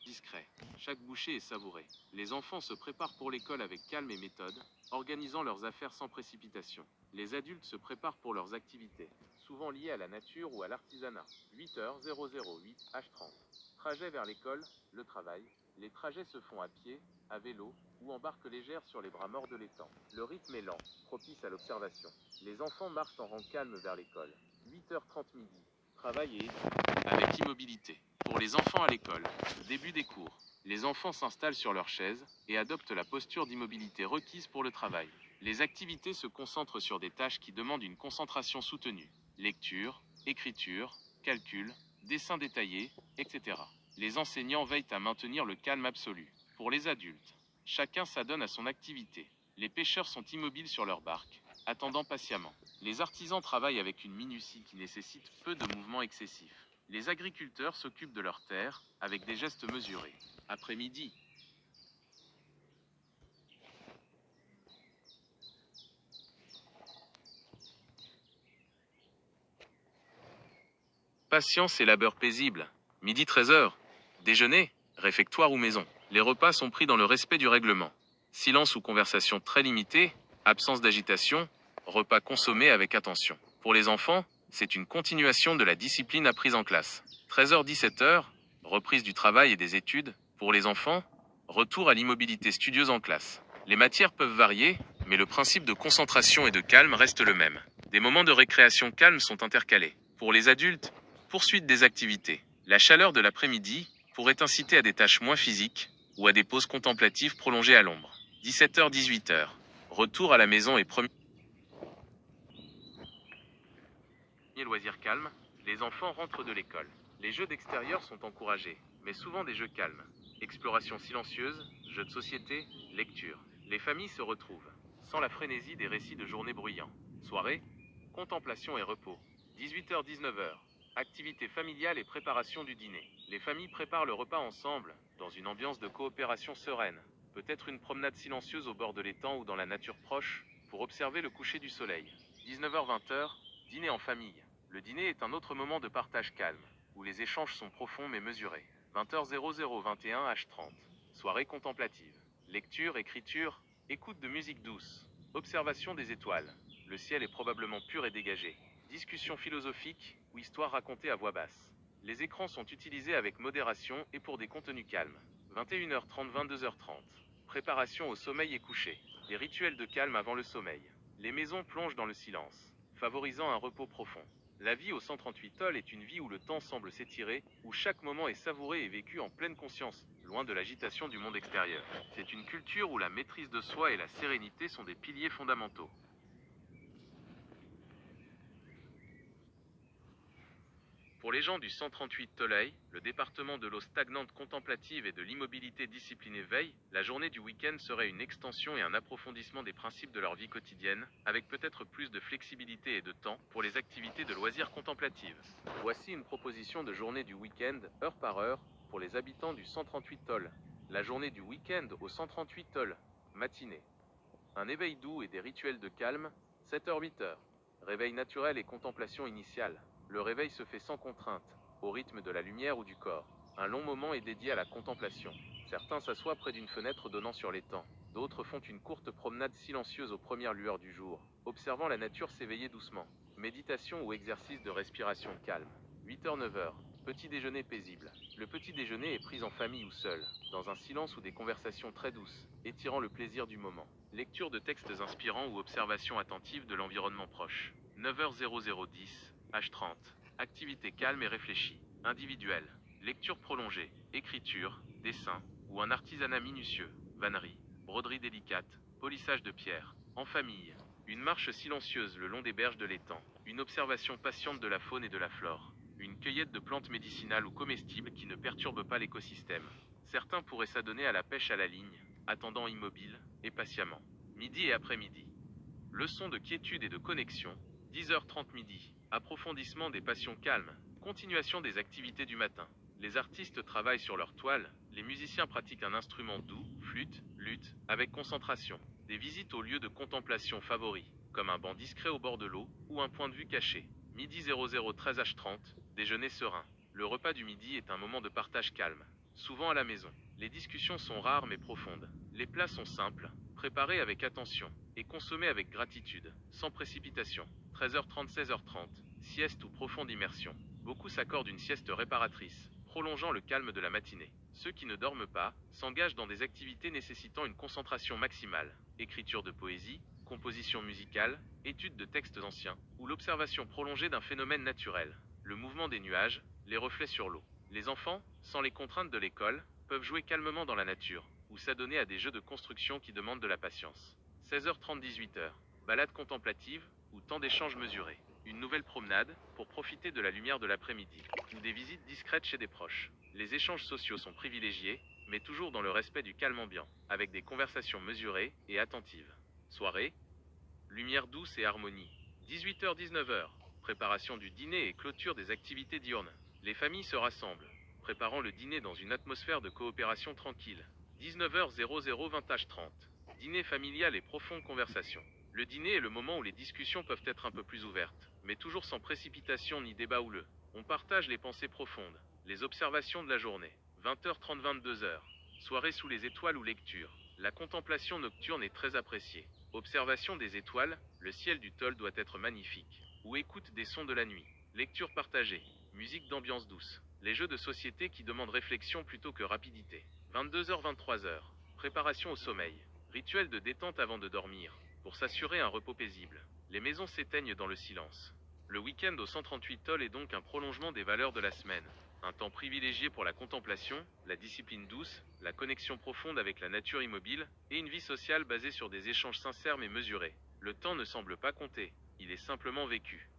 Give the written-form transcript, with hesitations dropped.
Discret. Chaque bouchée est savourée. Les enfants se préparent pour l'école avec calme et méthode, organisant leurs affaires sans précipitation. Les adultes se préparent pour leurs activités, souvent liées à la nature ou à l'artisanat. 8h008 H30. Trajet vers l'école, le travail. Les trajets se font à pied, à vélo ou en barque légère sur les bras morts de l'étang. Le rythme est lent, propice à l'observation. Les enfants marchent en rang calme vers l'école. 8h30 midi. Travail et études. Avec immobilité. Pour les enfants à l'école, début des cours. Les enfants s'installent sur leurs chaises et adoptent la posture d'immobilité requise pour le travail. Les activités se concentrent sur des tâches qui demandent une concentration soutenue. Lecture, écriture, calcul, dessin détaillé, etc. Les enseignants veillent à maintenir le calme absolu. Pour les adultes, chacun s'adonne à son activité. Les pêcheurs sont immobiles sur leur barque, attendant patiemment. Les artisans travaillent avec une minutie qui nécessite peu de mouvements excessifs. Les agriculteurs s'occupent de leurs terres avec des gestes mesurés. Après-midi. Patience et labeur paisible. Midi 13h. Déjeuner, réfectoire ou maison. Les repas sont pris dans le respect du règlement. Silence ou conversation très limitée, absence d'agitation, repas consommés avec attention. Pour les enfants, c'est une continuation de la discipline apprise en classe. 13h-17h, reprise du travail et des études. Pour les enfants, retour à l'immobilité studieuse en classe. Les matières peuvent varier, mais le principe de concentration et de calme reste le même. Des moments de récréation calme sont intercalés. Pour les adultes, poursuite des activités. La chaleur de l'après-midi pourrait inciter à des tâches moins physiques ou à des pauses contemplatives prolongées à l'ombre. 17h-18h. Retour à la maison et premier loisir calme. Les enfants rentrent de l'école. Les jeux d'extérieur sont encouragés, mais souvent des jeux calmes. Exploration silencieuse, jeux de société, lecture. Les familles se retrouvent, sans la frénésie des récits de journées bruyants. Soirée, contemplation et repos. 18h-19h. Activités familiales et préparation du dîner. Les familles préparent le repas ensemble, dans une ambiance de coopération sereine. Peut-être une promenade silencieuse au bord de l'étang ou dans la nature proche, pour observer le coucher du soleil. 19h-20h, dîner en famille. Le dîner est un autre moment de partage calme, où les échanges sont profonds mais mesurés. 20h0021 H30. Soirée contemplative. Lecture, écriture, écoute de musique douce. Observation des étoiles. Le ciel est probablement pur et dégagé. Discussion philosophique ou histoire racontée à voix basse. Les écrans sont utilisés avec modération et pour des contenus calmes. 21h30 22h30. Préparation au sommeil et coucher. Des rituels de calme avant le sommeil. Les maisons plongent dans le silence, favorisant un repos profond. La vie au 138 Toll est une vie où le temps semble s'étirer, où chaque moment est savouré et vécu en pleine conscience, loin de l'agitation du monde extérieur. C'est une culture où la maîtrise de soi et la sérénité sont des piliers fondamentaux. Pour les gens du 138 Tolei, le département de l'eau stagnante contemplative et de l'immobilité disciplinée veille, la journée du week-end serait une extension et un approfondissement des principes de leur vie quotidienne, avec peut-être plus de flexibilité et de temps pour les activités de loisirs contemplatives. Voici une proposition de journée du week-end, heure par heure, pour les habitants du 138 Toll. La journée du week-end au 138 Toll. Matinée. Un éveil doux et des rituels de calme, 7h-8h. Réveil naturel et contemplation initiale. Le réveil se fait sans contrainte, au rythme de la lumière ou du corps. Un long moment est dédié à la contemplation. Certains s'assoient près d'une fenêtre donnant sur l'étang. D'autres font une courte promenade silencieuse aux premières lueurs du jour, observant la nature s'éveiller doucement. Méditation ou exercice de respiration calme. 8h-9h. Petit déjeuner paisible. Le petit déjeuner est pris en famille ou seul, dans un silence ou des conversations très douces, étirant le plaisir du moment. Lecture de textes inspirants ou observation attentive de l'environnement proche. 9h0010, H30. Activité calme et réfléchie. Individuelle. Lecture prolongée. Écriture, dessin ou un artisanat minutieux. Vannerie. Broderie délicate. polissage de pierre, en famille, une marche silencieuse le long des berges de l'étang, une observation patiente de la faune et de la flore, une cueillette de plantes médicinales ou comestibles qui ne perturbent pas l'écosystème. Certains pourraient s'adonner à la pêche à la ligne, attendant immobile et patiemment. Midi et après-midi. Leçon de quiétude et de connexion, 10h30 midi. Approfondissement des passions calmes, continuation des activités du matin. Les artistes travaillent sur leur toile, les musiciens pratiquent un instrument doux, flûte, luth, avec concentration. Des visites aux lieux de contemplation favoris, comme un banc discret au bord de l'eau ou un point de vue caché. Midi 00 13h30, déjeuner serein. Le repas du midi est un moment de partage calme, souvent à la maison. Les discussions sont rares mais profondes. Les plats sont simples, préparés avec attention et consommés avec gratitude, sans précipitation. 13h30 16h30, sieste ou profonde immersion. Beaucoup s'accordent une sieste réparatrice, prolongeant le calme de la matinée. Ceux qui ne dorment pas s'engagent dans des activités nécessitant une concentration maximale. Écriture de poésie, composition musicale, étude de textes anciens, ou l'observation prolongée d'un phénomène naturel. Le mouvement des nuages, les reflets sur l'eau. Les enfants, sans les contraintes de l'école, peuvent jouer calmement dans la nature, ou s'adonner à des jeux de construction qui demandent de la patience. 16h30 18h, balade contemplative, ou temps d'échange mesuré. Une nouvelle promenade, pour profiter de la lumière de l'après-midi, ou des visites discrètes chez des proches. Les échanges sociaux sont privilégiés, mais toujours dans le respect du calme ambiant, avec des conversations mesurées et attentives. Soirée, lumière douce et harmonie. 18h-19h, préparation du dîner et clôture des activités diurnes. Les familles se rassemblent, préparant le dîner dans une atmosphère de coopération tranquille. 19h00 20h30, dîner familial et profonde conversation. Le dîner est le moment où les discussions peuvent être un peu plus ouvertes, mais toujours sans précipitation ni débat houleux. On partage les pensées profondes, les observations de la journée. 20h30 22h, soirée sous les étoiles ou lecture. La contemplation nocturne est très appréciée. Observation des étoiles, le ciel du Tol doit être magnifique. Ou écoute des sons de la nuit. Lecture partagée, musique d'ambiance douce. Les jeux de société qui demandent réflexion plutôt que rapidité. 22h 23h, préparation au sommeil. Rituel de détente avant de dormir, pour s'assurer un repos paisible. Les maisons s'éteignent dans le silence. Le week-end au 138 Tol est donc un prolongement des valeurs de la semaine. Un temps privilégié pour la contemplation, la discipline douce, la connexion profonde avec la nature immobile, et une vie sociale basée sur des échanges sincères mais mesurés. Le temps ne semble pas compter, il est simplement vécu.